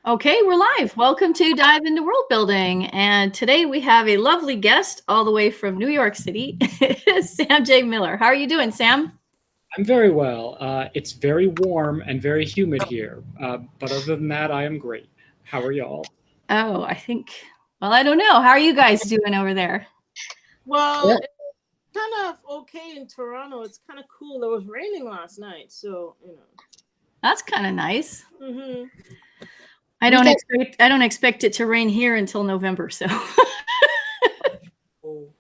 Okay, we're live. Welcome to Dive into World Building. And today we have a lovely guest all the way from New York City, Sam J. Miller. How are you doing, Sam? I'm very well. It's very warm and very humid here. But other than that, I am great. How are y'all? Oh, well, I don't know. How are you guys doing over there? Well, Yeah. it's kind of okay in Toronto. It's kind of cool. It was raining last night, so That's kind of nice. hmm I don't expect it to rain here until November, so Oh.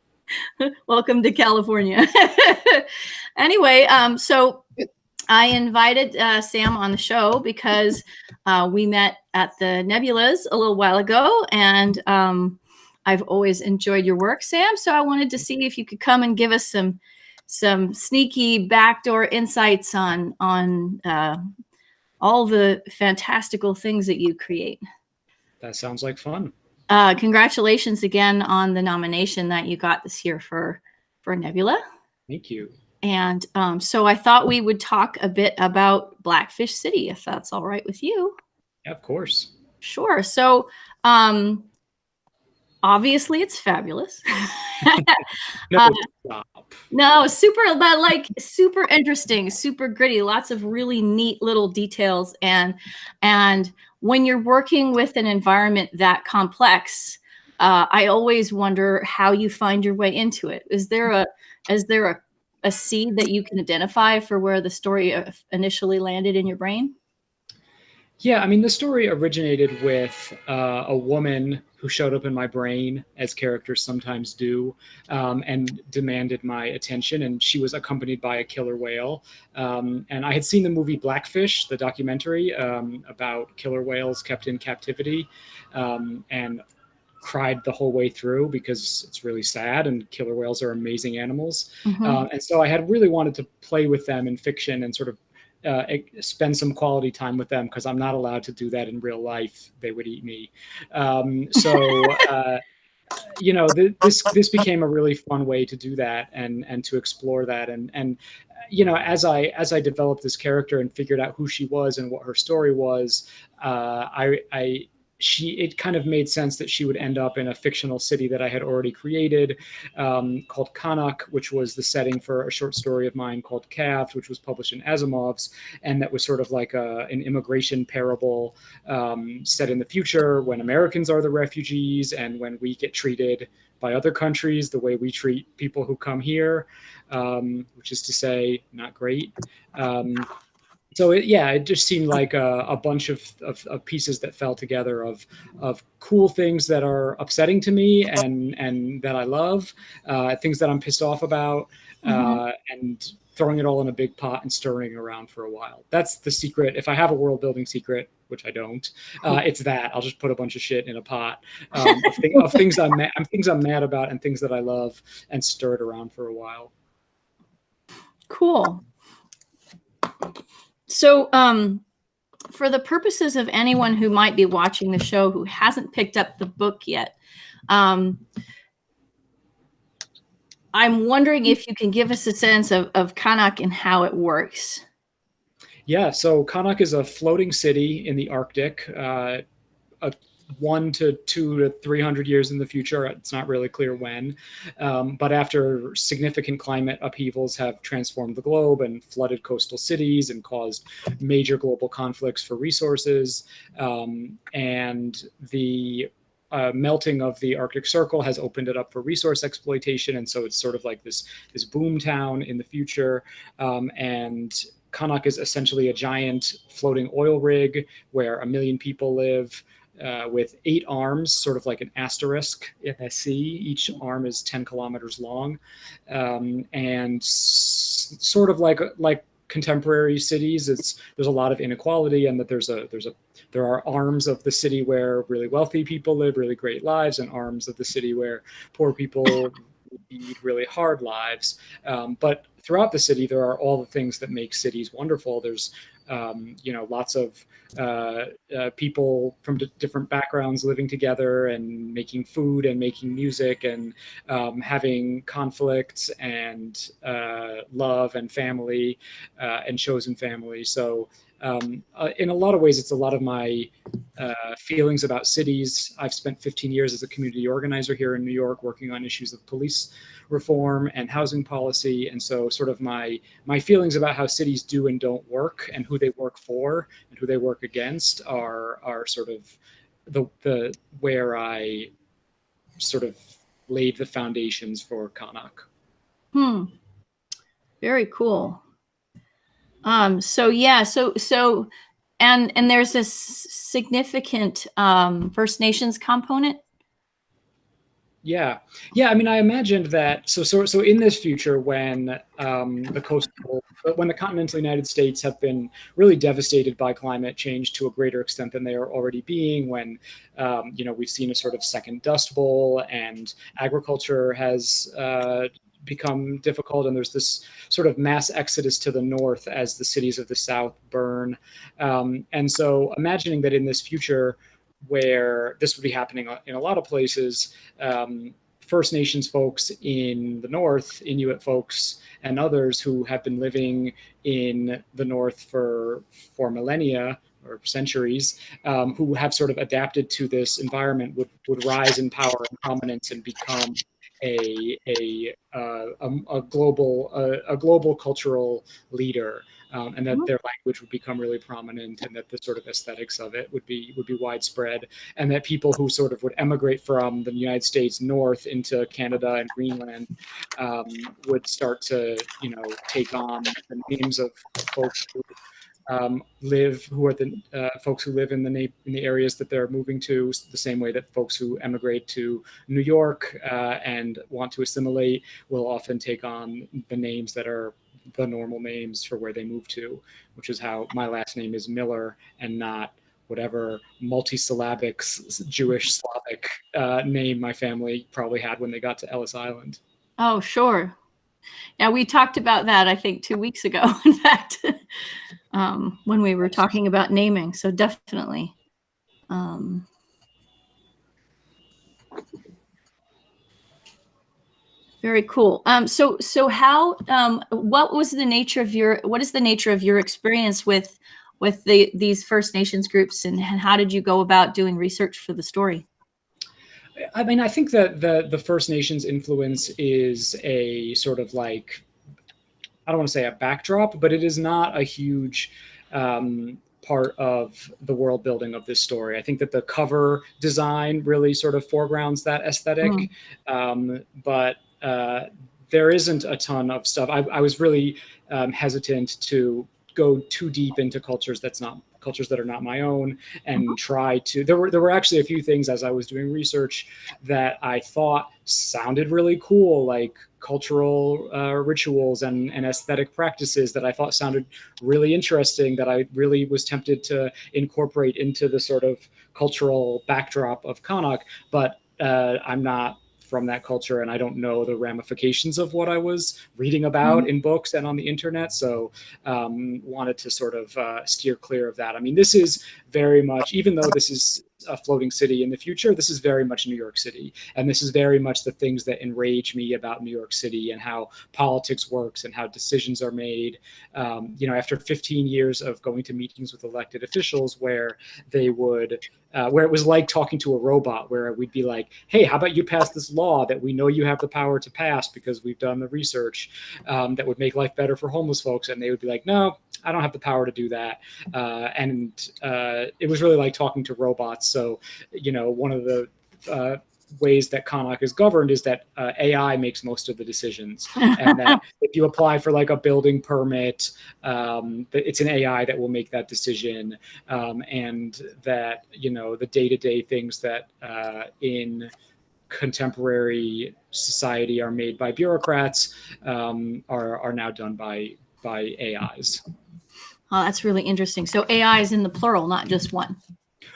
welcome to California. Anyway, so I invited Sam on the show because we met at the Nebulas a little while ago, and I've always enjoyed your work, Sam. So I wanted to see if you could come and give us some sneaky backdoor insights on all the fantastical things that you create. That sounds like fun. Congratulations again on the nomination that you got this year for Nebula. Thank you. And so I thought we would talk a bit about Blackfish City, if that's all right with you. Yeah, of course. Sure. So obviously it's fabulous. No, stop. No, but like super interesting, super gritty, lots of really neat little details. And when you're working with an environment that complex, I always wonder how you find your way into it. Is there a seed that you can identify for where the story initially landed in your brain? Yeah, I mean, the story originated with a woman who showed up in my brain, as characters sometimes do, and demanded my attention. And she was accompanied by a killer whale. And I had seen the movie Blackfish, the documentary about killer whales kept in captivity, and cried the whole way through because it's really sad, and killer whales are amazing animals. Mm-hmm. And so I had really wanted to play with them in fiction and sort of spend some quality time with them, because I'm not allowed to do that in real life. They would eat me. This became a really fun way to do that, and to explore that. And as I developed this character and figured out who she was and what her story was, it kind of made sense that she would end up in a fictional city that I had already created, called Kanak, which was the setting for a short story of mine called Calves, which was published in Asimov's, and that was sort of like an immigration parable, set in the future when Americans are the refugees and when we get treated by other countries the way we treat people who come here, which is to say, not great. It just seemed like a bunch of pieces that fell together of cool things that are upsetting to me and that I love, things that I'm pissed off about, Mm-hmm. and throwing it all in a big pot and stirring it around for a while. That's the secret. If I have a world building secret, which I don't, it's that I'll just put a bunch of shit in a pot, of things I'm mad about and things that I love, and stir it around for a while. Cool. So, for the purposes of anyone who might be watching the show who hasn't picked up the book yet, I'm wondering if you can give us a sense of Kanak and how it works. Yeah, so Kanak is a floating city in the Arctic, 1 to 2 to 300 years in the future. It's not really clear when, but after significant climate upheavals have transformed the globe and flooded coastal cities and caused major global conflicts for resources, and the melting of the Arctic Circle has opened it up for resource exploitation, and so it's sort of like this boom town in the future, and Kanak is essentially a giant floating oil rig where 1 million people live, with 8 arms, sort of like an asterisk in a sea. Each arm is 10 kilometers long, and sort of like contemporary cities. There's a lot of inequality, and that there are arms of the city where really wealthy people live really great lives, and arms of the city where poor people lead really hard lives. But throughout the city, there are all the things that make cities wonderful. There's lots of people from different backgrounds living together and making food and making music, and having conflicts and love and family, and chosen family. So in a lot of ways, it's a lot of my feelings about cities. I've spent 15 years as a community organizer here in New York, working on issues of police reform and housing policy. And so sort of my feelings about how cities do and don't work, and who they work for and who they work against, are sort of the where I sort of laid the foundations for Kanak. Very cool. So yeah, so and there's a significant First Nations component. Yeah. I mean, I imagined that. So in this future, when when the continental United States have been really devastated by climate change to a greater extent than they are already being, when we've seen a sort of second Dust Bowl, and agriculture has become difficult, and there's this sort of mass exodus to the north as the cities of the South burn, and so imagining that in this future, where this would be happening in a lot of places, First Nations folks in the North, Inuit folks, and others who have been living in the North for millennia or centuries, who have sort of adapted to this environment, would rise in power and prominence and become a global cultural leader. And that their language would become really prominent, and that the sort of aesthetics of it would be widespread, and that people who sort of would emigrate from the United States north into Canada and Greenland would start to take on the names of folks who folks who live in the areas that they're moving to, the same way that folks who emigrate to New York and want to assimilate will often take on the names that are the normal names for where they move to, which is how my last name is Miller, and not whatever multisyllabic Jewish Slavic name my family probably had when they got to Ellis Island. Oh, sure. Yeah, we talked about that, I think, 2 weeks ago, in fact, when we were talking about naming. So definitely. Very cool. So how, what is the nature of your experience with these First Nations groups, and how did you go about doing research for the story? I mean, I think that the First Nations influence is a sort of like, I don't want to say a backdrop, but it is not a huge part of the world building of this story. I think that the cover design really sort of foregrounds that aesthetic, but there isn't a ton of stuff. I was really hesitant to go too deep into cultures that are not my own, and try to. There were actually a few things as I was doing research that I thought sounded really cool, like cultural rituals and aesthetic practices that I thought sounded really interesting, that I really was tempted to incorporate into the sort of cultural backdrop of Kanak. But I'm not from that culture, and I don't know the ramifications of what I was reading about in books and on the internet. So wanted to sort of steer clear of that. I mean, this is very much, even though this is a floating city in the future, this is very much New York City. And this is very much the things that enrage me about New York City, and how politics works and how decisions are made. After 15 years of going to meetings with elected officials where they would, where it was like talking to a robot, where we'd be like, hey, how about you pass this law that we know you have the power to pass because we've done the research, that would make life better for homeless folks. And they would be like, no, I don't have the power to do that. And it was really like talking to robots. So, one of the ways that Kanak is governed is that AI makes most of the decisions. And that if you apply for like a building permit, it's an AI that will make that decision. And that, the day-to-day things that in contemporary society are made by bureaucrats are now done by AIs. Oh, that's really interesting. So AI is in the plural, not just one.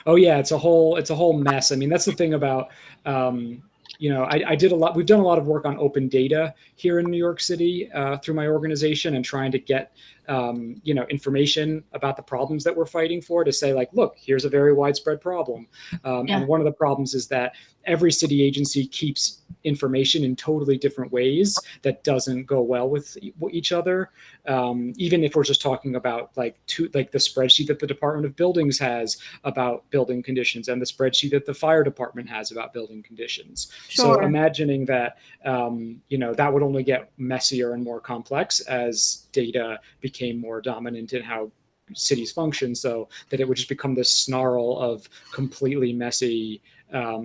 Oh yeah, it's a whole mess. I mean, that's the thing about, I did a lot. We've done a lot of work on open data here in New York City through my organization, and trying to get information about the problems that we're fighting for, to say like, look, here's a very widespread problem. And one of the problems is that every city agency keeps information in totally different ways that doesn't go well with each other. Even if we're just talking about like the spreadsheet that the Department of Buildings has about building conditions and the spreadsheet that the fire department has about building conditions. Sure. So imagining that, that would only get messier and more complex as data became more dominant in how cities function, so that it would just become this snarl of completely messy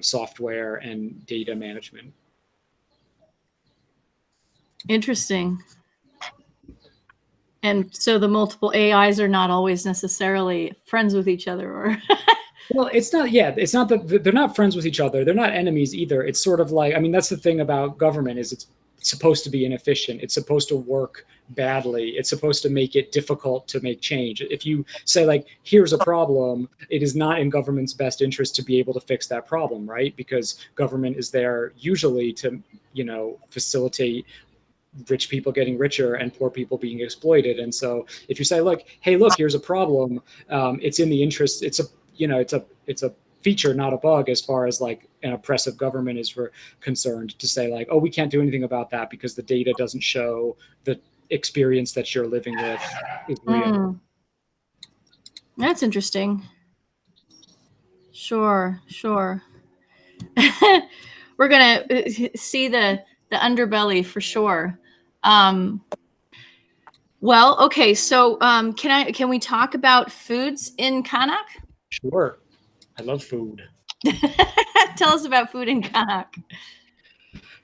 software and data management. Interesting. And so the multiple AIs are not always necessarily friends with each other, or well, it's not. Yeah, it's not that they're not friends with each other. They're not enemies either. It's sort of like, I mean, that's the thing about government, is it's supposed to be inefficient. It's supposed to work badly. It's supposed to make it difficult to make change. If you say like, here's a problem, it is not in government's best interest to be able to fix that problem, right? Because government is there usually to, facilitate rich people getting richer and poor people being exploited. And so if you say, look, hey, look, here's a problem, it's in the interest. It's a feature, not a bug, as far as like an oppressive government is concerned, to say like, oh, we can't do anything about that because the data doesn't show the experience that you're living with is real. That's interesting. Sure. We're gonna see the underbelly for sure. Well, okay. So can we talk about foods in Kanak? Sure. I love food. Tell us about food in Kanak.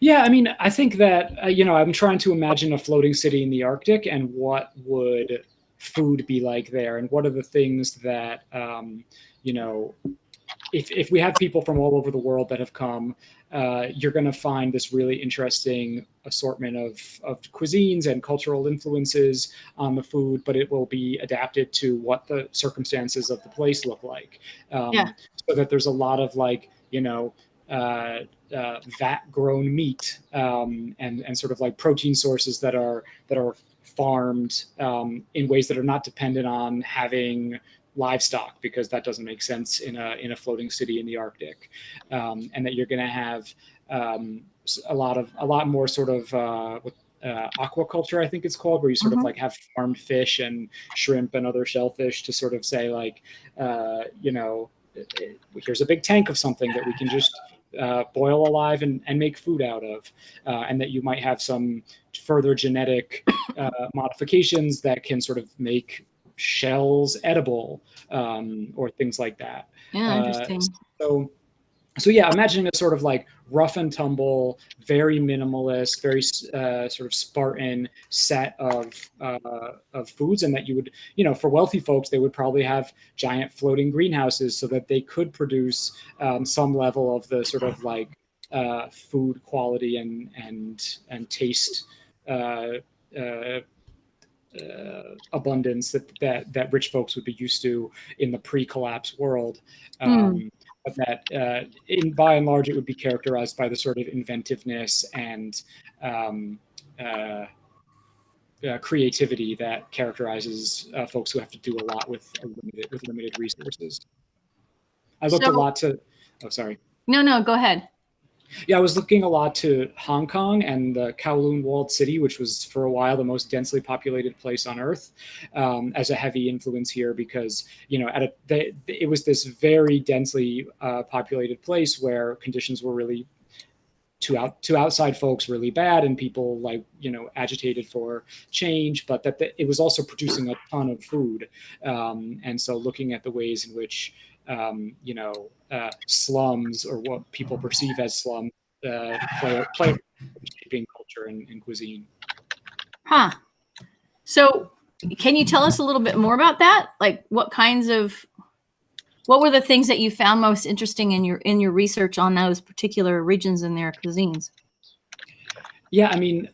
Yeah, I mean, I think that, I'm trying to imagine a floating city in the Arctic, and what would food be like there, and what are the things that, if we have people from all over the world that have come, you're going to find this really interesting assortment of cuisines and cultural influences on the food, but it will be adapted to what the circumstances of the place look like. So that there's a lot of like, vat-grown meat, and sort of like protein sources that are farmed in ways that are not dependent on having livestock, because that doesn't make sense in a floating city in the Arctic, and that you're going to have a lot more sort of aquaculture, I think it's called, where you sort of like have farmed fish and shrimp and other shellfish to sort of say like, here's a big tank of something that we can just boil alive and make food out of, and that you might have some further genetic modifications that can sort of make shells edible, or things like that. Yeah, interesting. So yeah, imagining a sort of like rough and tumble, very minimalist, very sort of Spartan set of foods, and that you would, for wealthy folks, they would probably have giant floating greenhouses so that they could produce some level of the sort of like food quality and taste abundance that rich folks would be used to in the pre-collapse world. But that, by and large, it would be characterized by the sort of inventiveness and creativity that characterizes folks who have to do a lot with limited resources. I looked a lot to. Oh, sorry. No, go ahead. Yeah, I was looking a lot to Hong Kong and the Kowloon walled city, which was for a while the most densely populated place on Earth, as a heavy influence here, because it was this very densely populated place where conditions were really to outside folks really bad, and people like agitated for change, but that it was also producing a ton of food, and so looking at the ways in which slums, or what people perceive as slums, play shaping culture and cuisine. So can you tell us a little bit more about that? Like what were the things that you found most interesting in your research on those particular regions and their cuisines? Yeah, I mean,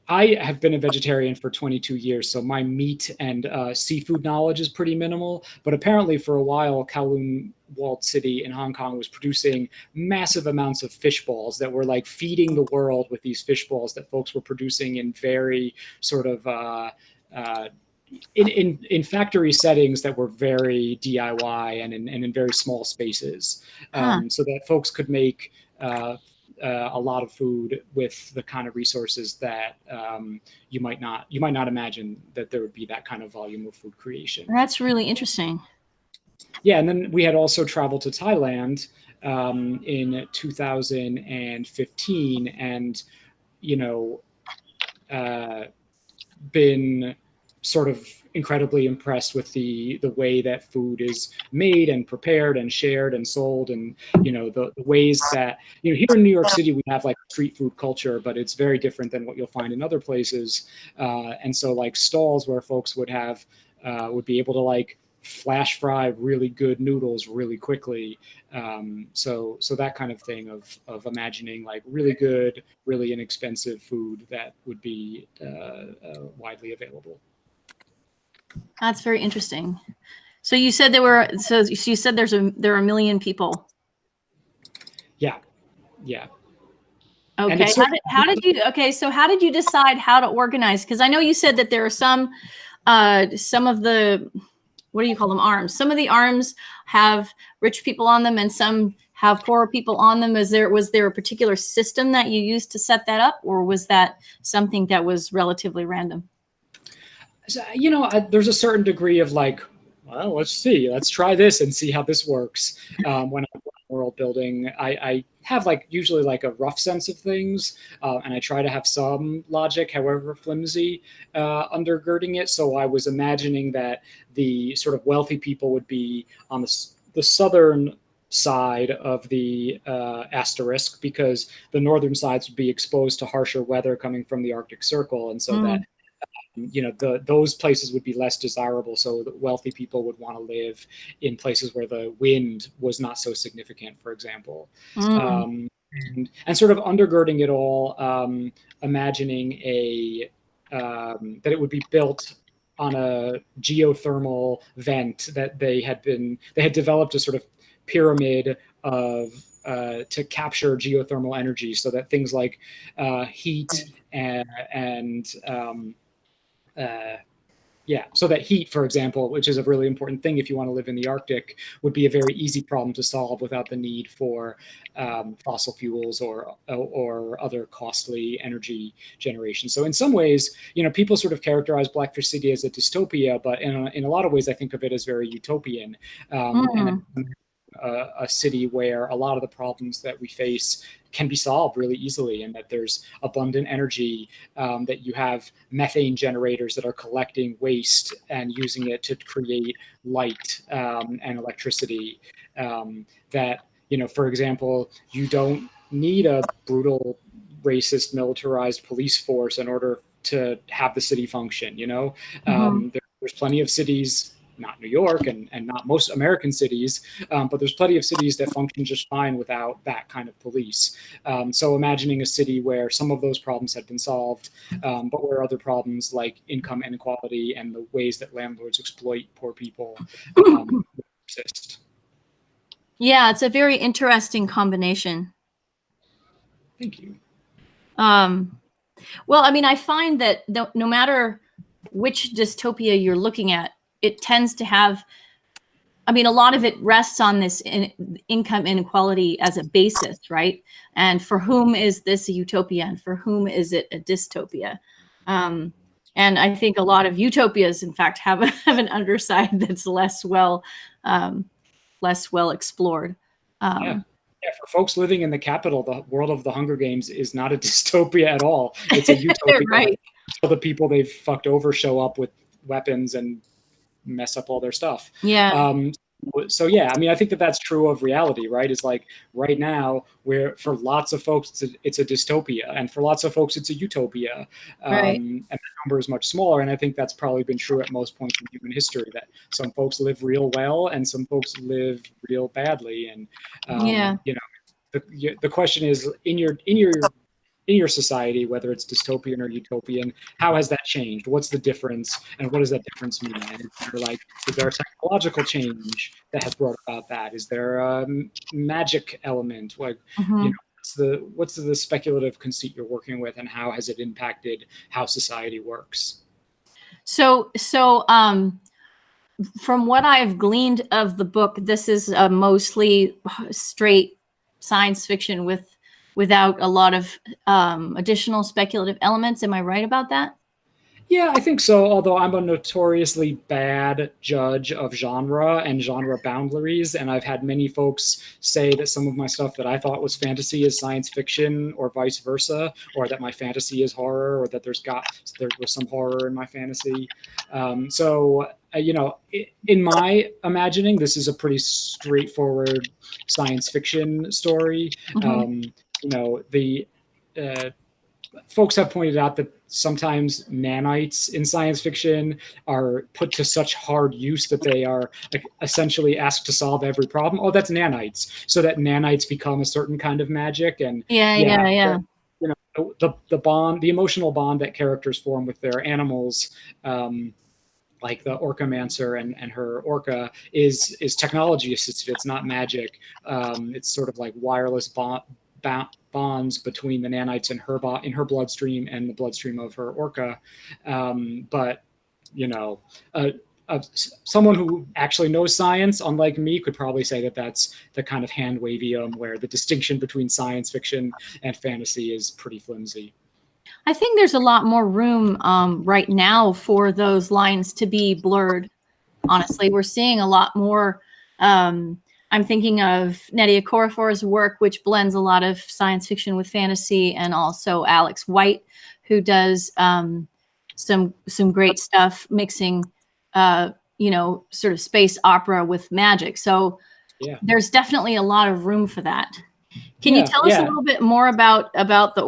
I have been a vegetarian for 22 years, so my meat and seafood knowledge is pretty minimal. But apparently for a while, Kowloon walled city in Hong Kong was producing massive amounts of fish balls that were like feeding the world with these fish balls that folks were producing in very sort of in factory settings that were very DIY and in very small spaces, so that folks could make a lot of food with the kind of resources that you might not imagine that there would be that kind of volume of food creation. That's really interesting. Yeah, and then we had also traveled to Thailand in 2015, and been sort of incredibly impressed with the way that food is made and prepared and shared and sold, and the ways that here in New York City we have like street food culture, but it's very different than what you'll find in other places. And so like stalls where folks would be able to like flash fry really good noodles really quickly. So that kind of thing of imagining like really good, really inexpensive food that would be widely available. That's very interesting. So you said there are a million people. Yeah. Okay. So how did you decide how to organize? Because I know you said that there are some of the, what do you call them, arms? Some of the arms have rich people on them and some have poorer people on them. Was there a particular system that you used to set that up, or was that something that was relatively random? So, there's a certain degree of like, well, let's try this and see how this works. When I'm world building, I have like usually like a rough sense of things, and I try to have some logic, however flimsy, undergirding it. So I was imagining that the sort of wealthy people would be on the southern side of the asterisk, because the northern sides would be exposed to harsher weather coming from the Arctic Circle, and so that those places would be less desirable, so the wealthy people would want to live in places where the wind was not so significant, for example. And sort of undergirding it all, imagining that it would be built on a geothermal vent, that they had developed a sort of pyramid of to capture geothermal energy, so that things like heat so that heat, for example, which is a really important thing if you want to live in the Arctic, would be a very easy problem to solve without the need for fossil fuels or other costly energy generation. So in some ways, people sort of characterize Blackfish City as a dystopia, but in a lot of ways, I think of it as very utopian. And a city where a lot of the problems that we face can be solved really easily, and that there's abundant energy, that you have methane generators that are collecting waste and using it to create light and electricity, that for example, you don't need a brutal, racist, militarized police force in order to have the city function. There's plenty of cities, not New York and not most American cities, but there's plenty of cities that function just fine without that kind of police. So imagining a city where some of those problems had been solved, but where other problems like income inequality and the ways that landlords exploit poor people exist. Yeah, it's a very interesting combination. Thank you. Well, I mean, I find that no matter which dystopia you're looking at, it tends to have, I mean, a lot of it rests on this income inequality as a basis, right? And for whom is this a utopia, and for whom is it a dystopia? And I think a lot of utopias, in fact, have an underside that's less well explored. Yeah, for folks living in the capital, the world of the Hunger Games is not a dystopia at all. It's a utopia. Right. So the people they've fucked over show up with weapons and mess up all their stuff. Yeah. So yeah, I mean, I think that's true of reality, right? It's like right now, where for lots of folks it's a dystopia, and for lots of folks it's a utopia, Right. And the number is much smaller. And I think that's probably been true at most points in human history, that some folks live real well and some folks live real badly. And the question is, in your society, whether it's dystopian or utopian, how has that changed? What's the difference, and what does that difference mean? And is there a technological change that has brought about that? Is there a magic element? Like, what's the speculative conceit you're working with, and how has it impacted how society works? So from what I've gleaned of the book, this is a mostly straight science fiction without a lot of additional speculative elements. Am I right about that? Yeah, I think so. Although I'm a notoriously bad judge of genre and genre boundaries, and I've had many folks say that some of my stuff that I thought was fantasy is science fiction, or vice versa, or that my fantasy is horror, or that there was some horror in my fantasy. In my imagining, this is a pretty straightforward science fiction story. Mm-hmm. The folks have pointed out that sometimes nanites in science fiction are put to such hard use that they are essentially asked to solve every problem. Oh, that's nanites. So that nanites become a certain kind of magic. And Yeah. The emotional bond that characters form with their animals, like the Orcamancer and her orca, is technology assisted. It's not magic. It's sort of like wireless bonds between the nanites in her bloodstream and the bloodstream of her orca. But you know, someone who actually knows science, unlike me, could probably say that that's the kind of hand wavium where the distinction between science fiction and fantasy is pretty flimsy. I think there's a lot more room right now for those lines to be blurred. Honestly, we're seeing a lot more. I'm thinking of Nnedi Okorafor's work, which blends a lot of science fiction with fantasy, and also Alex White, who does some great stuff mixing, sort of space opera with magic. So there's definitely a lot of room for that. Can you tell us a little bit more about the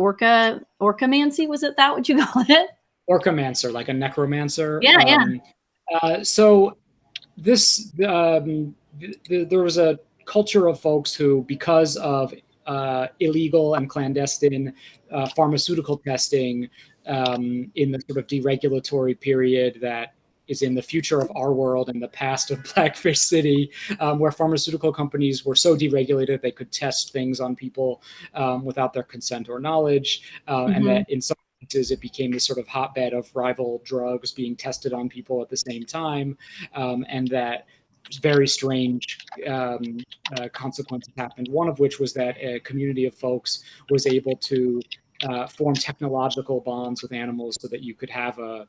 orcamancy? Was it that what you call it? Orcamancer, like a necromancer. Yeah. So this there was a culture of folks who, because of illegal and clandestine pharmaceutical testing in the sort of deregulatory period that is in the future of our world and the past of Blackfish City, where pharmaceutical companies were so deregulated they could test things on people without their consent or knowledge, and that in some cases it became this sort of hotbed of rival drugs being tested on people at the same time, and that very strange consequences happened. One of which was that a community of folks was able to form technological bonds with animals so that you could have a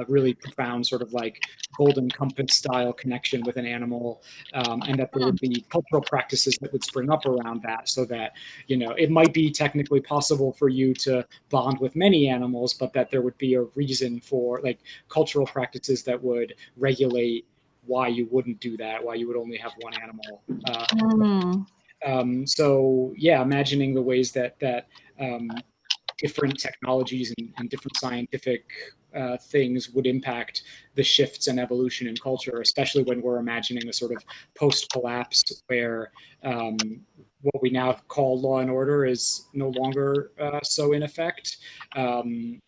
really profound sort of like golden compass style connection with an animal, and that there would be cultural practices that would spring up around that, so that it might be technically possible for you to bond with many animals, but that there would be a reason for like cultural practices that would regulate why you wouldn't do that, why you would only have one animal. Imagining the ways that different technologies and different scientific things would impact the shifts and evolution in culture, especially when we're imagining a sort of post-collapse where what we now call law and order is no longer so in effect,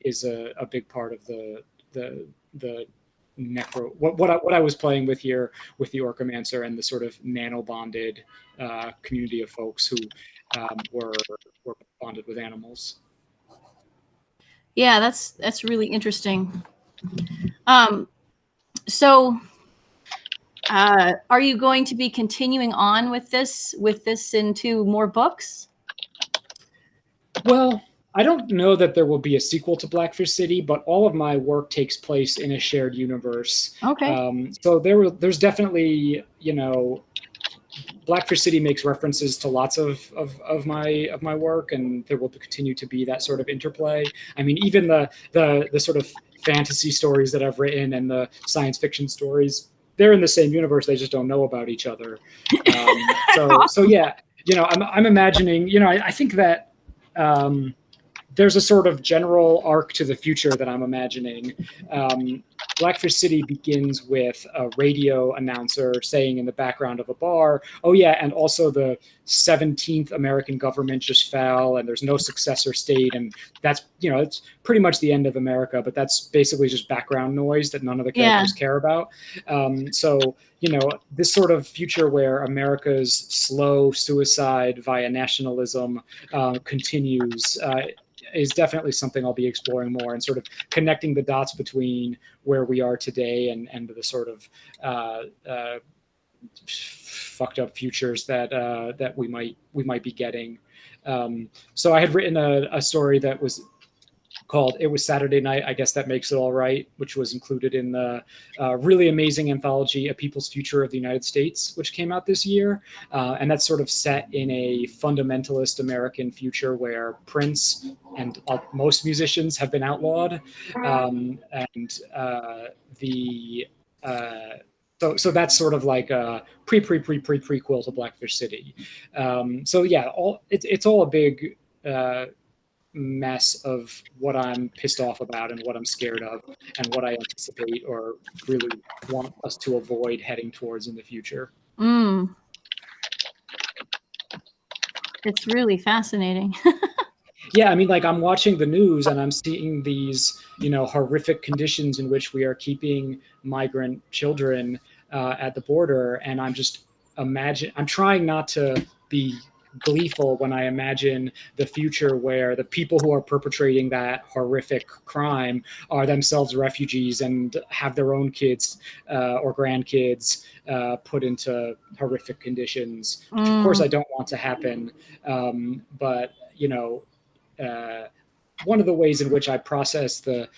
is a big part of the necro. What I was playing with here with the Orcamancer and the sort of nano-bonded community of folks who were bonded with animals. Yeah, that's really interesting. So are you going to be continuing on with this into more books? Well, I don't know that there will be a sequel to Blackfish City, but all of my work takes place in a shared universe. Okay. So there's definitely, Blackfish City makes references to lots of my work, and there will continue to be that sort of interplay. I mean, even the sort of fantasy stories that I've written and the science fiction stories, they're in the same universe. They just don't know about each other. So yeah, I'm imagining. I think that there's a sort of general arc to the future that I'm imagining. Blackfish City begins with a radio announcer saying in the background of a bar, "Oh yeah, and also the 17th American government just fell, and there's no successor state," and that's it's pretty much the end of America. But that's basically just background noise that none of the characters care about. This sort of future where America's slow suicide via nationalism continues. is definitely something I'll be exploring more, and sort of connecting the dots between where we are today and the sort of fucked up futures that we might be getting. So I had written a story that was called "It Was Saturday Night, I Guess That Makes It All Right," which was included in the really amazing anthology "A People's Future of the United States," which came out this year. And that's sort of set in a fundamentalist American future where Prince and most musicians have been outlawed. And the so that's sort of like a prequel to Blackfish City. So yeah, it's all a big mess of what I'm pissed off about and what I'm scared of and what I anticipate or really want us to avoid heading towards in the future. It's really fascinating. Yeah, I mean, like, I'm watching the news and I'm seeing these, horrific conditions in which we are keeping migrant children at the border, and I'm trying not to be gleeful when I imagine the future where the people who are perpetrating that horrific crime are themselves refugees and have their own kids or grandkids put into horrific conditions, which of course I don't want to happen. But one of the ways in which I process the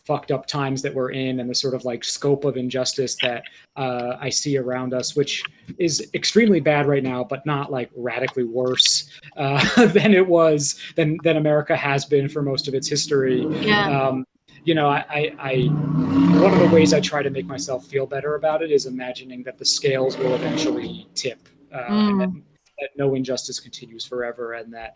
fucked up times that we're in and the sort of like scope of injustice that I see around us, which is extremely bad right now, but not like radically worse than it was than America has been for most of its history. Yeah. I one of the ways I try to make myself feel better about it is imagining that the scales will eventually tip, and that no injustice continues forever, and that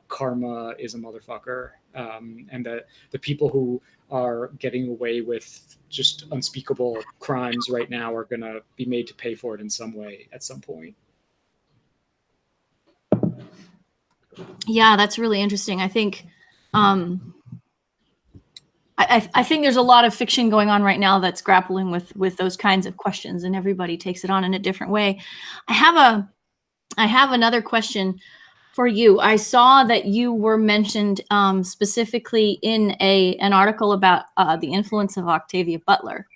karma is a motherfucker, and that the people who are getting away with just unspeakable crimes right now are going to be made to pay for it in some way at some point. Yeah, that's really interesting. I think I think there's a lot of fiction going on right now that's grappling with those kinds of questions, and everybody takes it on in a different way. I have another question for you. I saw that you were mentioned specifically in an article about the influence of Octavia Butler.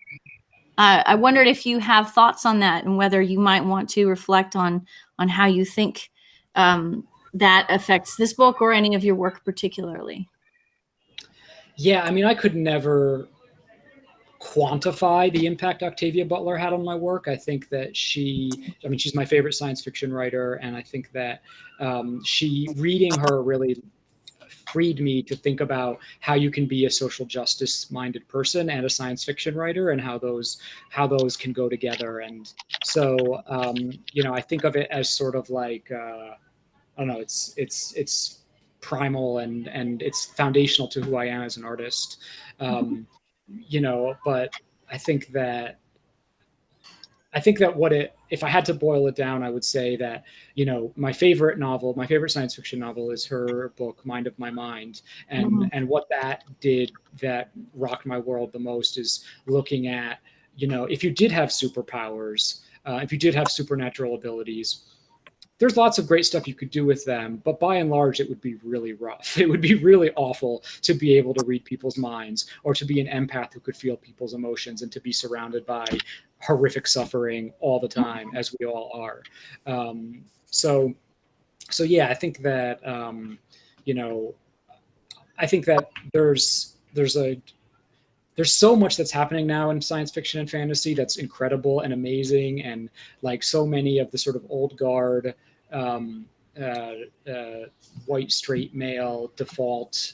I wondered if you have thoughts on that and whether you might want to reflect on how you think that affects this book or any of your work particularly. Yeah, I mean, I could never quantify the impact Octavia Butler had on my work. I think that she's my favorite science fiction writer, and I think that reading her really freed me to think about how you can be a social justice minded person and a science fiction writer, and how those can go together. And so I think of it as sort of like I don't know, it's primal and it's foundational to who I am as an artist. But I think that if I had to boil it down, I would say that, my favorite science fiction novel is her book, Mind of My Mind. And what that did that rocked my world the most is looking at, if you did have superpowers, if you did have supernatural abilities, there's lots of great stuff you could do with them, but by and large, it would be really rough. It would be really awful to be able to read people's minds, or to be an empath who could feel people's emotions, and to be surrounded by horrific suffering all the time, as we all are. So yeah, I think that there's so much that's happening now in science fiction and fantasy that's incredible and amazing, and like so many of the sort of old guard white straight male default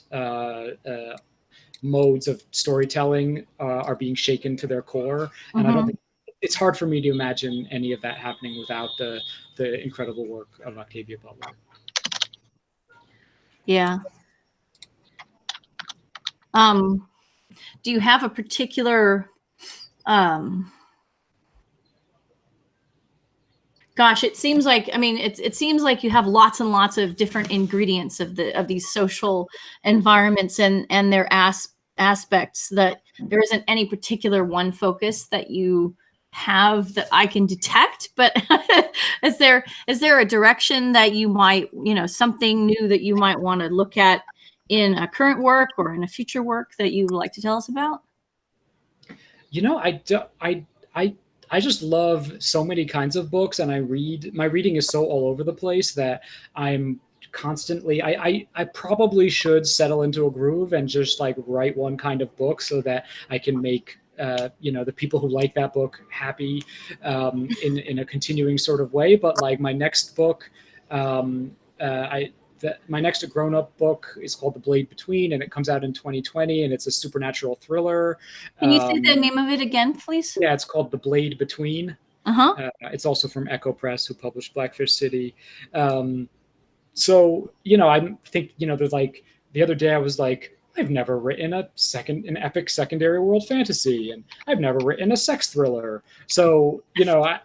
modes of storytelling are being shaken to their core. And I don't think it's hard for me to imagine any of that happening without the incredible work of Octavia Butler. Yeah. Do you have a particular gosh, it seems like, it seems like you have lots and lots of different ingredients of these social environments and their aspects, that there isn't any particular one focus that you have that I can detect, but is there a direction that you might, something new that you might want to look at in a current work or in a future work that you would like to tell us about? I just love so many kinds of books, and my reading is so all over the place that I'm constantly I probably should settle into a groove and just like write one kind of book so that I can make the people who like that book happy in a continuing sort of way. But like my next book, my next grown-up book is called The Blade Between, and it comes out in 2020, and it's a supernatural thriller. Can you say the name of it again, please? Yeah, it's called The Blade Between. It's also from Echo Press, who published Blackfish City. So, I think, there's like the other day I was like, I've never written an epic secondary world fantasy, and I've never written a sex thriller. So, I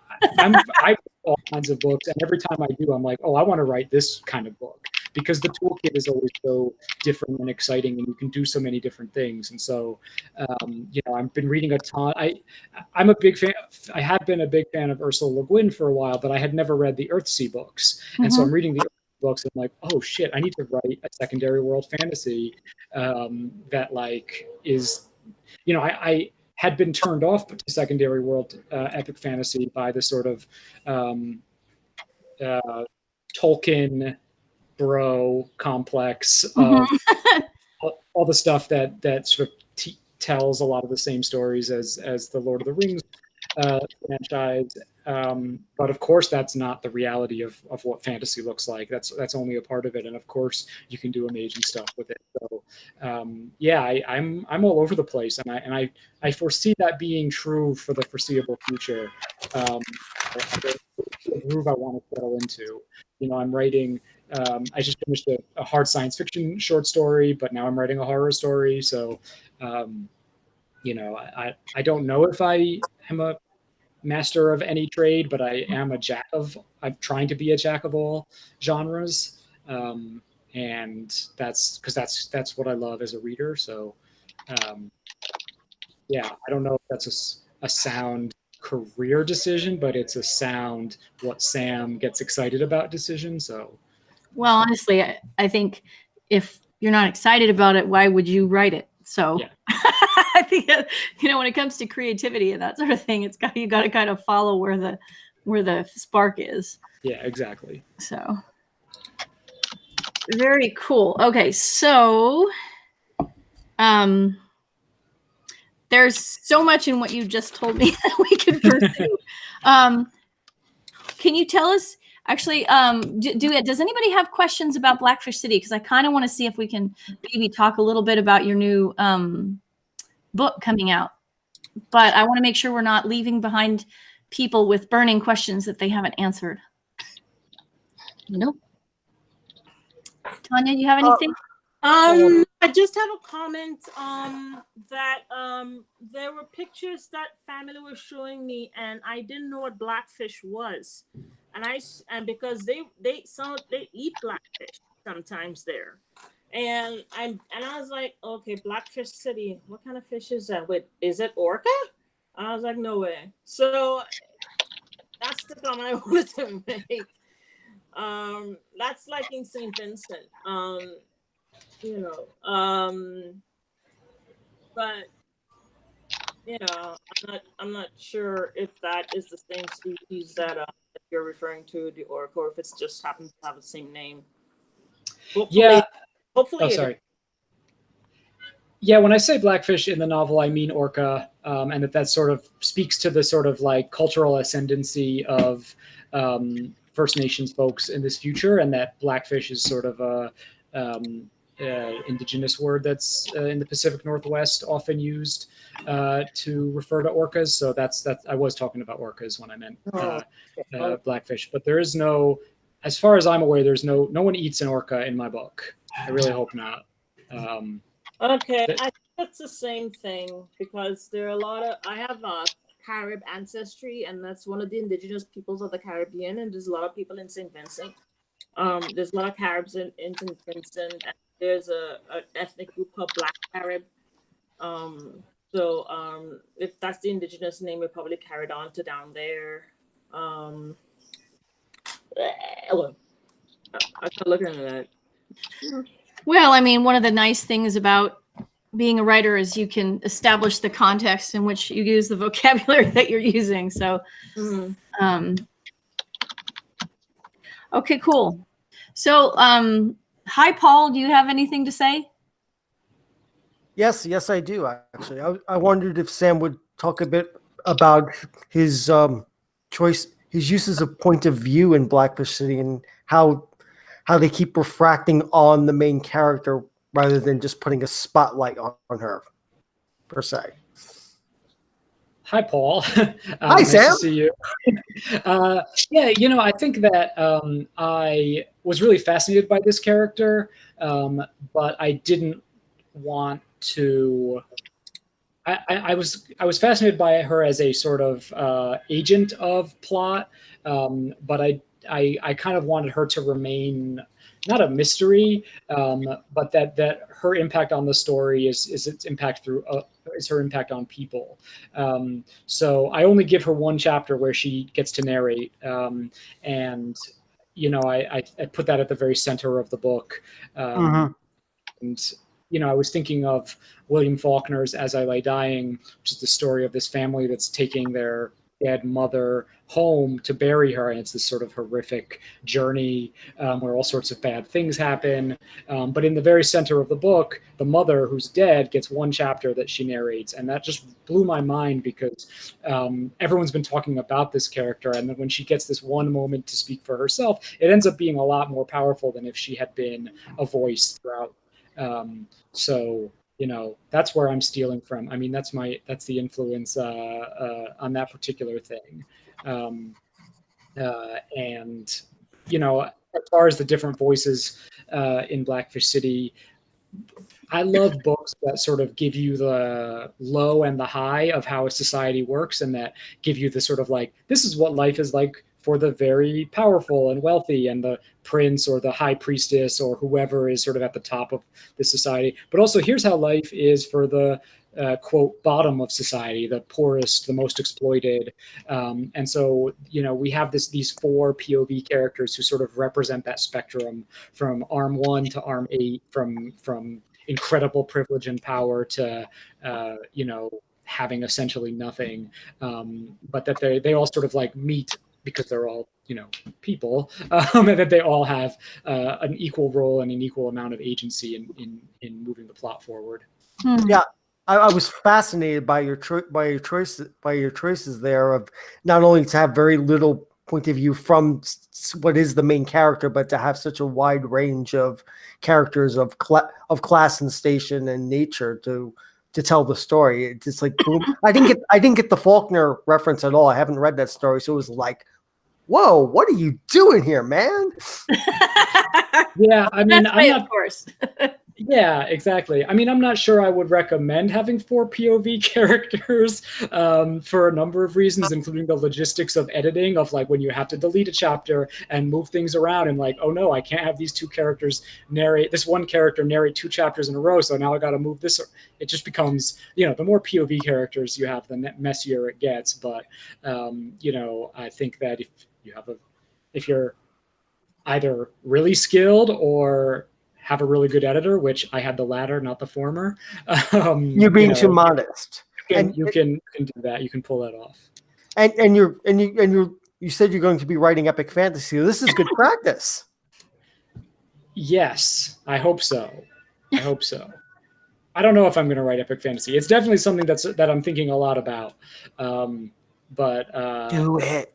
write all kinds of books, and every time I do, I'm like, oh, I want to write this kind of book, because the toolkit is always so different and exciting, and you can do so many different things. And so, I've been reading a ton. I'm a big fan. I have been a big fan of Ursula Le Guin for a while, but I had never read the Earthsea books, and so I'm reading the books. And I'm like, oh shit, I need to write a secondary world fantasy that like is, I had been turned off to secondary world epic fantasy by the sort of Tolkien bro complex of all the stuff that sort of tells a lot of the same stories as the Lord of the Rings franchise. But of course, that's not the reality of what fantasy looks like. That's only a part of it, and of course, you can do amazing stuff with it. So, I'm all over the place, and I foresee that being true for the foreseeable future. The groove I want to settle into. I'm writing. I just finished a hard science fiction short story, but now I'm writing a horror story. So, I don't know if I am a master of any trade, but I am I'm trying to be a jack of all genres. And that's because that's what I love as a reader. So, I don't know if that's a sound career decision, but it's a sound what Sam gets excited about decision. So, well, honestly, I think if you're not excited about it, why would you write it? So yeah. I think, when it comes to creativity and that sort of thing, you got to kind of follow where the spark is. Yeah, exactly. So very cool. Okay. So, there's so much in what you just told me that we could pursue. Can you tell us, actually, does anybody have questions about Blackfish City? Because I kind of want to see if we can maybe talk a little bit about your new book coming out. But I want to make sure we're not leaving behind people with burning questions that they haven't answered. Nope. Tanya, you have anything? I just have a comment that there were pictures that family was showing me, and I didn't know what blackfish was, and because they eat blackfish sometimes there, and I was like, okay, Blackfish City, what kind of fish is that? Wait, is it orca? I was like, no way. So that's the comment I wanted to make. That's like in St. Vincent. But I'm not sure if that is the same species that you're referring to, the orca, or if it's just happens to have the same name. Hopefully. Sorry. Yeah, when I say blackfish in the novel, I mean orca, and that sort of speaks to the sort of like cultural ascendancy of First Nations folks in this future, and that blackfish is sort of a indigenous word that's in the Pacific Northwest, often used to refer to orcas. So that's I was talking about orcas when I meant blackfish, but there is no, as far as I'm aware, there's no one eats an orca in my book. I really hope not. Okay, I think it's the same thing, because there are a lot of, I have a Carib ancestry, and that's one of the indigenous peoples of the Caribbean, and there's a lot of people in St. Vincent. There's a lot of Caribs in St. Vincent, and there's a ethnic group called Black Carib. So if that's the indigenous name, it probably carried on to down there. Look, I'm not looking at that. Well, I mean, one of the nice things about being a writer is you can establish the context in which you use the vocabulary that you're using. So, okay, cool. So, hi, Paul. Do you have anything to say? Yes, I do actually. I wondered if Sam would talk a bit about his choice, his uses of point of view in Blackfish City, and how they keep refracting on the main character rather than just putting a spotlight on her, per se. Hi, Paul. Hi, nice Sam. to see you. Yeah, I think that I was really fascinated by this character, but I didn't want to. I was fascinated by her as a sort of agent of plot, but I kind of wanted her to remain not a mystery, but that her impact on the story is its impact through is her impact on people. So I only give her one chapter where she gets to narrate, and I put that at the very center of the book, and I was thinking of William Faulkner's As I Lay Dying, which is the story of this family that's taking their dead mother home to bury her, and it's this sort of horrific journey where all sorts of bad things happen. But in the very center of the book, the mother who's dead gets one chapter that she narrates, and that just blew my mind because everyone's been talking about this character, and then when she gets this one moment to speak for herself, it ends up being a lot more powerful than if she had been a voice throughout. So that's where I'm stealing from. I mean, that's the influence on that particular thing. And as far as the different voices in Blackfish City, I love books that sort of give you the low and the high of how a society works, and that give you the sort of like, this is what life is like for the very powerful and wealthy and the prince or the high priestess or whoever is sort of at the top of the society. But also, here's how life is for the quote bottom of society, the poorest, the most exploited. And so, we have these four POV characters who sort of represent that spectrum from arm 1 to arm 8, from incredible privilege and power to having essentially nothing, but that they all sort of like meet because they're all people, and that they all have an equal role and an equal amount of agency in moving the plot forward. Yeah, I was fascinated by your choices there of not only to have very little point of view from what is the main character, but to have such a wide range of characters of class and station and nature to tell the story. It's just like boom. I didn't get the Faulkner reference at all. I haven't read that story, so it was like, whoa, what are you doing here, man? Yeah, I mean, that's right, of course. Yeah, exactly. I mean, I'm not sure I would recommend having 4 POV characters for a number of reasons, including the logistics of editing, of like when you have to delete a chapter and move things around and like, oh no, I can't have these 2 characters this one character narrate 2 chapters in a row, so now I got to move this. It just becomes, the more POV characters you have, the messier it gets. But, I think that if you're either really skilled or have a really good editor, which I had the latter, not the former. You're being too modest. You can do that. You can pull that off. And you said you're going to be writing epic fantasy. This is good practice. Yes, I hope so. I don't know if I'm going to write epic fantasy. It's definitely something that I'm thinking a lot about. But do it.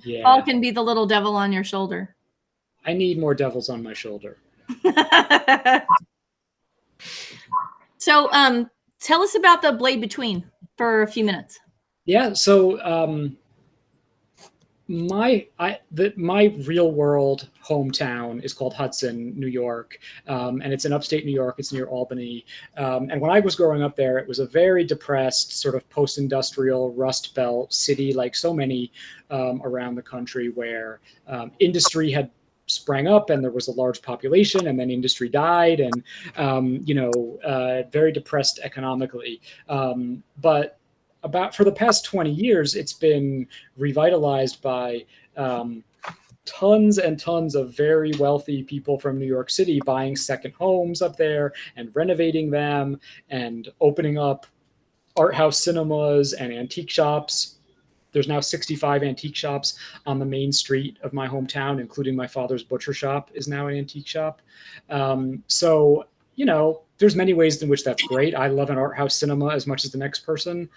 Yeah. Paul can be the little devil on your shoulder. I need more devils on my shoulder. So, tell us about the Blade Between for a few minutes. Yeah. So, my real world hometown is called Hudson, New York, and it's in upstate New York. It's near Albany. And when I was growing up there, it was a very depressed, sort of post-industrial Rust Belt city, like so many around the country, where industry had sprang up, and there was a large population, and then industry died, and very depressed economically. But for the past 20 years, it's been revitalized by tons and tons of very wealthy people from New York City buying second homes up there and renovating them and opening up art house cinemas and antique shops. There's now 65 antique shops on the main street of my hometown, including my father's butcher shop is now an antique shop. So, there's many ways in which that's great. I love an art house cinema as much as the next person.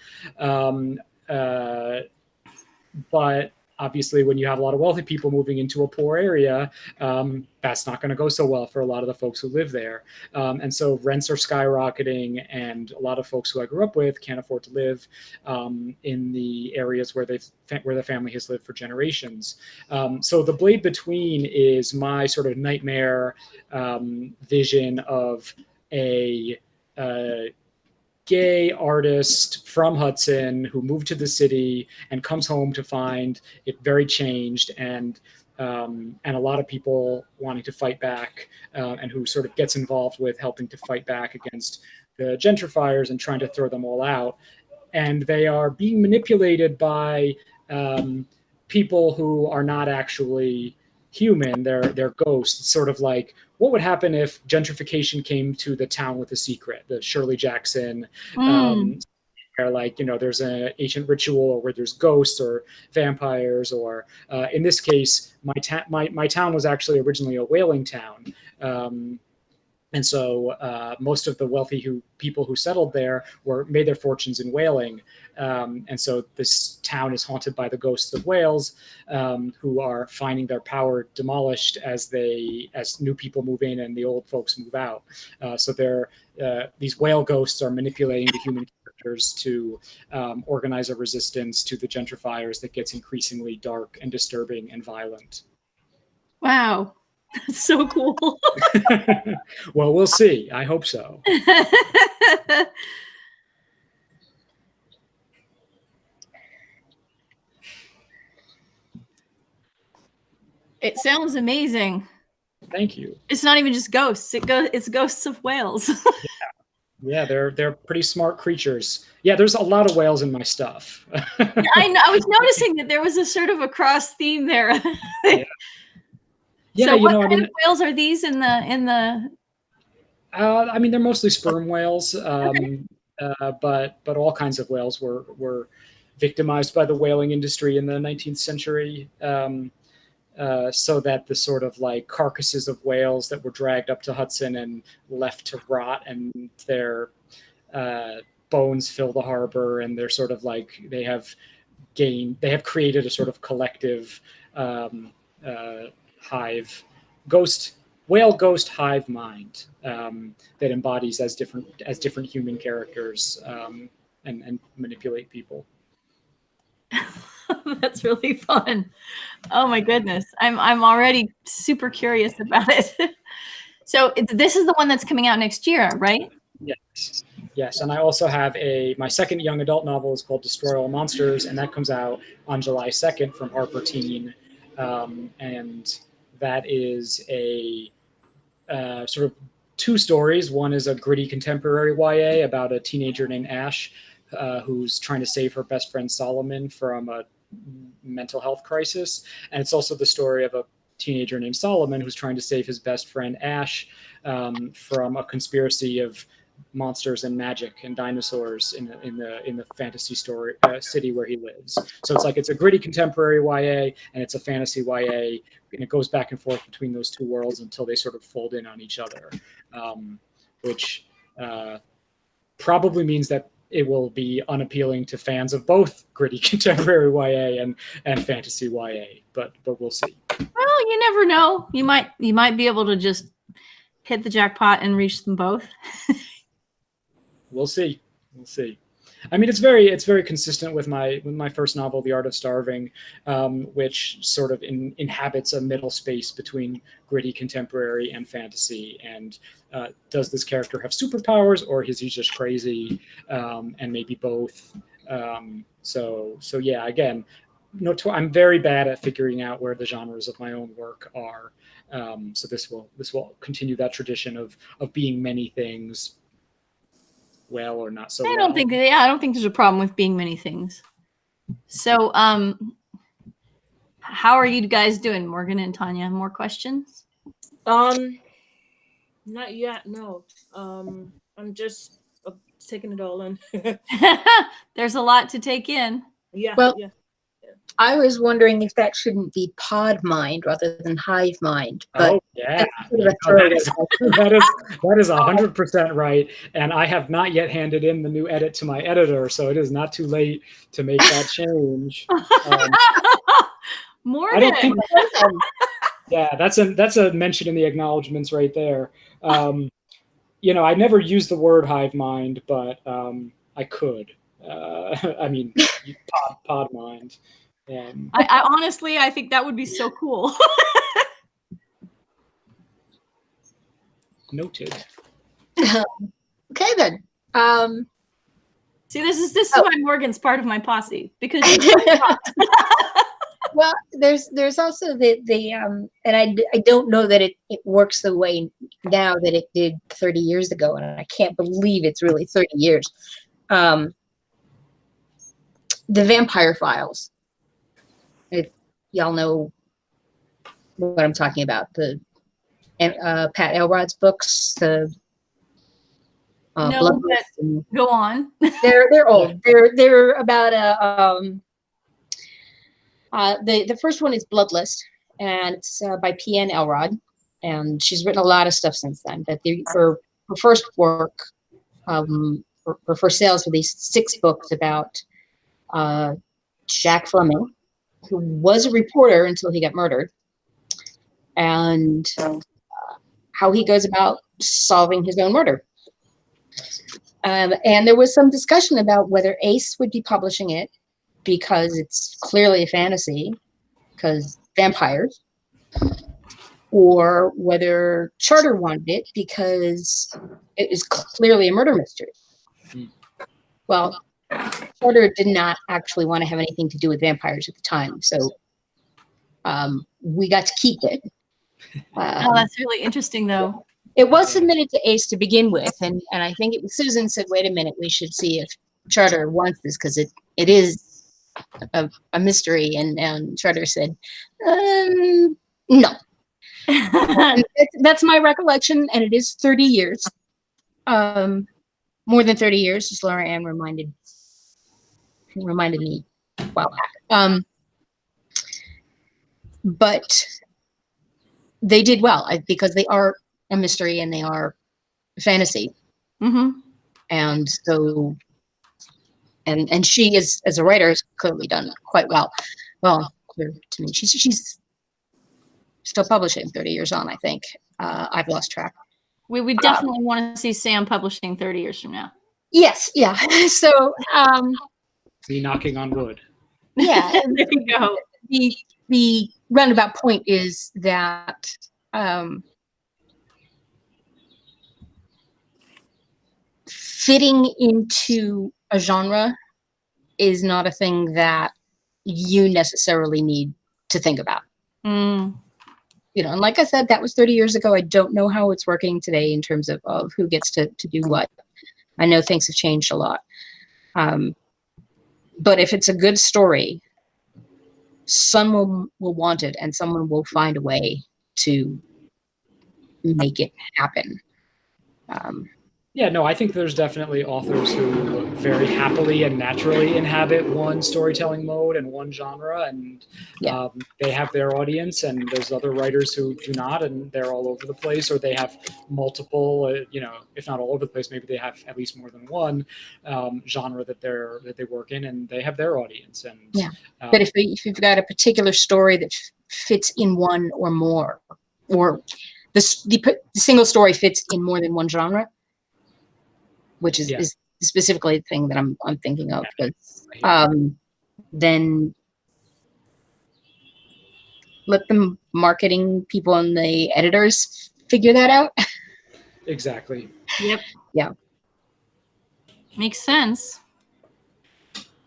But obviously, when you have a lot of wealthy people moving into a poor area, that's not going to go so well for a lot of the folks who live there. And so rents are skyrocketing, and a lot of folks who I grew up with can't afford to live in the areas where the family has lived for generations. So the blade between is my sort of nightmare vision of a gay artist from Hudson who moved to the city and comes home to find it very changed, and a lot of people wanting to fight back, and who sort of gets involved with helping to fight back against the gentrifiers and trying to throw them all out. And they are being manipulated by people who are not actually human. They're ghosts, sort of like what would happen if gentrification came to the town with a secret, the Shirley Jackson, where there's an ancient ritual where there's ghosts or vampires, or in this case, my town was actually originally a whaling town. And so most of the wealthy people who settled there made their fortunes in whaling. And so this town is haunted by the ghosts of whales, who are finding their power demolished as new people move in and the old folks move out. So these whale ghosts are manipulating the human characters to organize a resistance to the gentrifiers that gets increasingly dark and disturbing and violent. Wow. That's so cool. Well, we'll see. I hope so. It sounds amazing. Thank you. It's not even just ghosts. It's ghosts of whales. Yeah, they're pretty smart creatures. Yeah, there's a lot of whales in my stuff. I know. I was noticing that there was a sort of a cross theme there. Yeah. So what kind of whales are these in the? They're mostly sperm whales, but all kinds of whales were victimized by the whaling industry in the 19th century. So that the sort of like carcasses of whales that were dragged up to Hudson and left to rot, and their bones fill the harbor, and they're sort of like they have created a sort of collective whale ghost hive mind that embodies as different human characters, and manipulate people. That's really fun. Oh my goodness. I'm already super curious about it. So this is the one that's coming out next year, right? Yes. And I also have my second young adult novel is called Destroy All Monsters, and that comes out on July 2nd from Harper Teen. And that is a sort of two stories. One is a gritty contemporary YA about a teenager named Ash, who's trying to save her best friend Solomon from a mental health crisis. And it's also the story of a teenager named Solomon who's trying to save his best friend Ash from a conspiracy of monsters and magic and dinosaurs in the fantasy story city where he lives. So it's a gritty contemporary YA and it's a fantasy YA, and it goes back and forth between those two worlds until they sort of fold in on each other, which probably means that it will be unappealing to fans of both gritty contemporary YA and fantasy YA, but we'll see. Well, you never know. You might be able to just hit the jackpot and reach them both. We'll see. I mean, it's very consistent with my first novel, The Art of Starving, which sort of inhabits a middle space between gritty contemporary and fantasy. And does this character have superpowers, or is he just crazy? And maybe both. So yeah, again, I'm very bad at figuring out where the genres of my own work are. So this will continue that tradition of being many things, well or not so I well. don't think there's a problem with being many things. So, how are you guys doing, Morgan and Tanya? More questions? Not yet. No. I'm just taking it all in. There's a lot to take in. Yeah. Well, yeah. I was wondering if that shouldn't be pod mind rather than hive mind. But Oh yeah, that's sort of a No, throwaway. that is 100% right. And I have not yet handed in the new edit to my editor, so it is not too late to make that change. Morgan. I don't think. Yeah, that's a mention in the acknowledgments right there. I never use the word hive mind, but I could. I mean, pod mind. I honestly, I think that would be so cool. Noted. Okay then. See, this is why Morgan's part of my posse, because she's Well, there's also the and I don't know that it works the way now that it did 30 years ago, and I can't believe it's really 30 years. The Vampire Files. If y'all know what I'm talking about, the Pat Elrod's books, the No, Bloodless but and go on. they're old. They're about the first one is Bloodless, and it's by P.N. Elrod, and she's written a lot of stuff since then. But her first work, her first sales were these 6 books about Jack Fleming, who was a reporter until he got murdered, and how he goes about solving his own murder. And there was some discussion about whether Ace would be publishing it because it's clearly a fantasy, because vampires, or whether Charter wanted it because it was clearly a murder mystery. Well, Charter did not actually want to have anything to do with vampires at the time, so we got to keep it. Oh, that's really interesting, though. It was submitted to Ace to begin with, and I think it was Susan said, wait a minute, we should see if Charter wants this, because it is a mystery, and Charter said, no. That's my recollection, and it is 30 years. More than 30 years, as Laura Ann reminded me a while back. But they did well, because they are a mystery and they are fantasy. Mm-hmm. And so, and she is, as a writer, has clearly done quite well. Well, clear to me, she's still publishing 30 years on, I think. I've lost track. We definitely want to see Sam publishing 30 years from now. Yes, yeah. So, Me knocking on wood. yeah. There you go. The roundabout point is that fitting into a genre is not a thing that you necessarily need to think about. Mm. And like I said, that was 30 years ago. I don't know how it's working today in terms of who gets to do what. I know things have changed a lot. But if it's a good story, someone will want it, and someone will find a way to make it happen. Yeah, no, I think there's definitely authors who very happily and naturally inhabit one storytelling mode and one genre, and they have their audience, and there's other writers who do not, and they're all over the place, or they have multiple, if not all over the place, maybe they have at least more than one genre that they work in, and they have their audience. And but if you've got a particular story that fits in one or more, or the single story fits in more than one genre, which is specifically the thing that I'm thinking of, because then let the marketing people and the editors figure that out. Exactly. Yep. Yeah. Makes sense.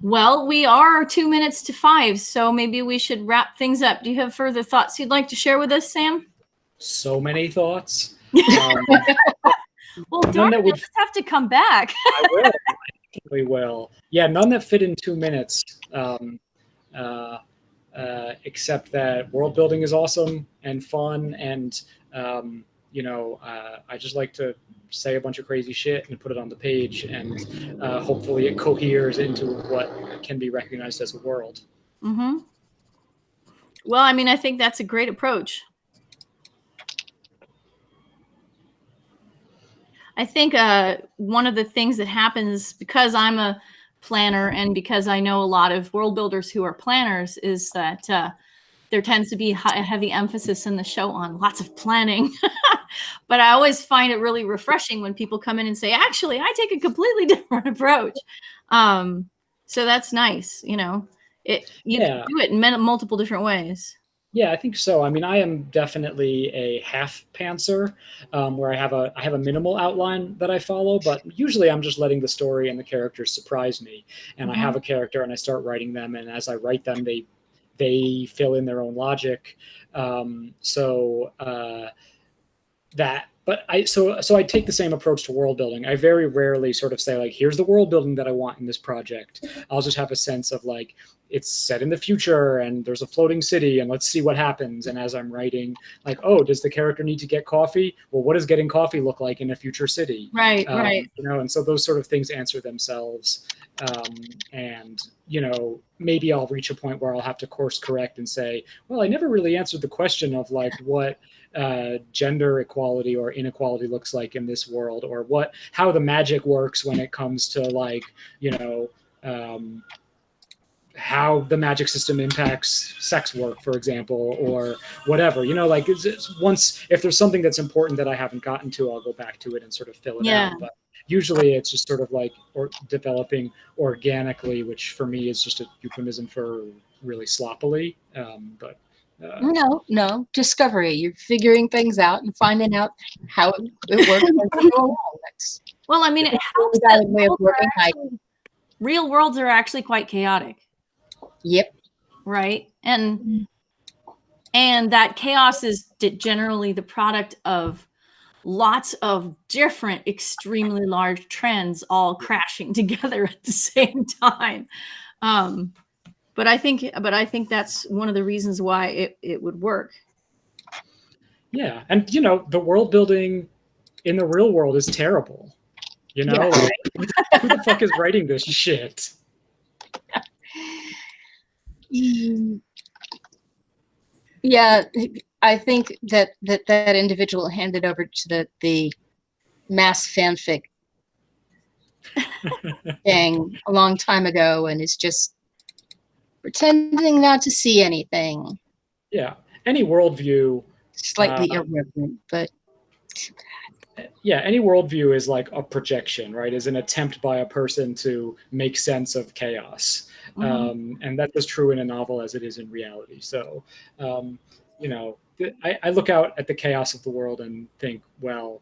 Well, we are 2 minutes to 5, so maybe we should wrap things up. Do you have further thoughts you'd like to share with us, Sam? So many thoughts. Well, None darn, that you'll would just have to come back. I will. We will. Yeah, none that fit in 2 minutes. Except that world building is awesome and fun, and I just like to say a bunch of crazy shit and put it on the page, and hopefully it coheres into what can be recognized as a world. Mm-hmm. Well, I mean, I think that's a great approach. I think one of the things that happens, because I'm a planner and because I know a lot of world builders who are planners, is that there tends to be a heavy emphasis in the show on lots of planning. But I always find it really refreshing when people come in and say, actually, I take a completely different approach. So that's nice. You can do it in multiple different ways. Yeah, I think so. I mean, I am definitely a half pantser, where I have a minimal outline that I follow, but usually I'm just letting the story and the characters surprise me. And I have a character and I start writing them, and as I write them, they fill in their own logic. But I take the same approach to world building. I very rarely sort of say, like, here's the world building that I want in this project. I'll just have a sense of, like, it's set in the future and there's a floating city and let's see what happens. And as I'm writing, like, oh, does the character need to get coffee? Well, what does getting coffee look like in a future city? Right. And so those sort of things answer themselves. Maybe I'll reach a point where I'll have to course correct and say, well, I never really answered the question of, like, what gender equality or inequality looks like in this world, or how the magic works when it comes to, like, how the magic system impacts sex work, for example, or whatever. If there's something that's important that I haven't gotten to, I'll go back to it and sort of fill it out. But usually it's just sort of like developing organically, which for me is just a euphemism for really sloppily. No, discovery. You're figuring things out and finding out how it works as you go along. Well, I mean, it helps that way of working. Real worlds are actually quite chaotic. Yep. Right. And that chaos is generally the product of lots of different, extremely large trends all crashing together at the same time. But I think that's one of the reasons why it would work. Yeah. And, the world building in the real world is terrible. Who the fuck is writing this shit? Yeah, I think that individual handed over to the mass fanfic thing a long time ago and is just pretending not to see anything. Yeah, any worldview, slightly irreverent, but yeah, any worldview is like a projection, right? Is an attempt by a person to make sense of chaos. And that is true in a novel as it is in reality. So, I look out at the chaos of the world and think, well,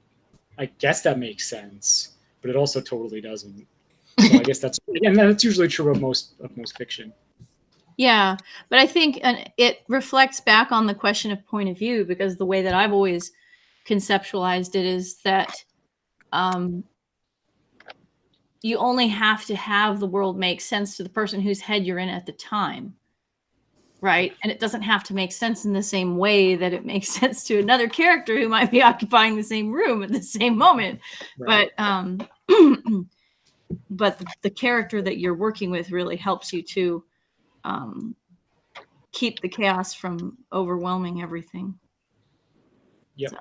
I guess that makes sense, but it also totally doesn't. So I guess that's usually true of most fiction. Yeah, but I think it reflects back on the question of point of view, because the way that I've always conceptualized it is that you only have to have the world make sense to the person whose head you're in at the time, right? And it doesn't have to make sense in the same way that it makes sense to another character who might be occupying the same room at the same moment. Right. But the character that you're working with really helps you to keep the chaos from overwhelming everything. Yep.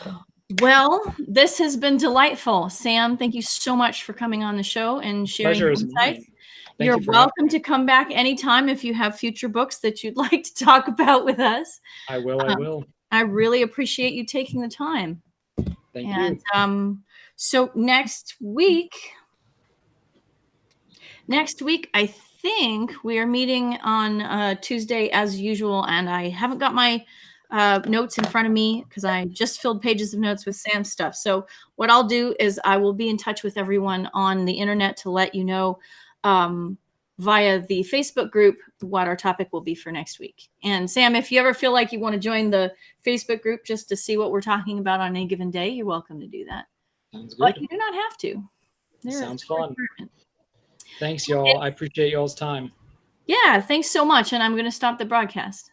So. Well, this has been delightful. Sam, thank you so much for coming on the show and sharing your insights. You're welcome to come back anytime if you have future books that you'd like to talk about with us. I will. I really appreciate you taking the time. Thank you. So next week, I think we are meeting on Tuesday as usual, and I haven't got my notes in front of me because I just filled pages of notes with Sam's stuff. So what I'll do is I will be in touch with everyone on the internet to let you know via the Facebook group what our topic will be for next week. And Sam, if you ever feel like you want to join the Facebook group just to see what we're talking about on any given day, you're welcome to do that. Sounds But good. you do not have to. Sounds fun. Thanks, y'all. I appreciate y'all's time. Yeah, thanks so much. And I'm going to stop the broadcast.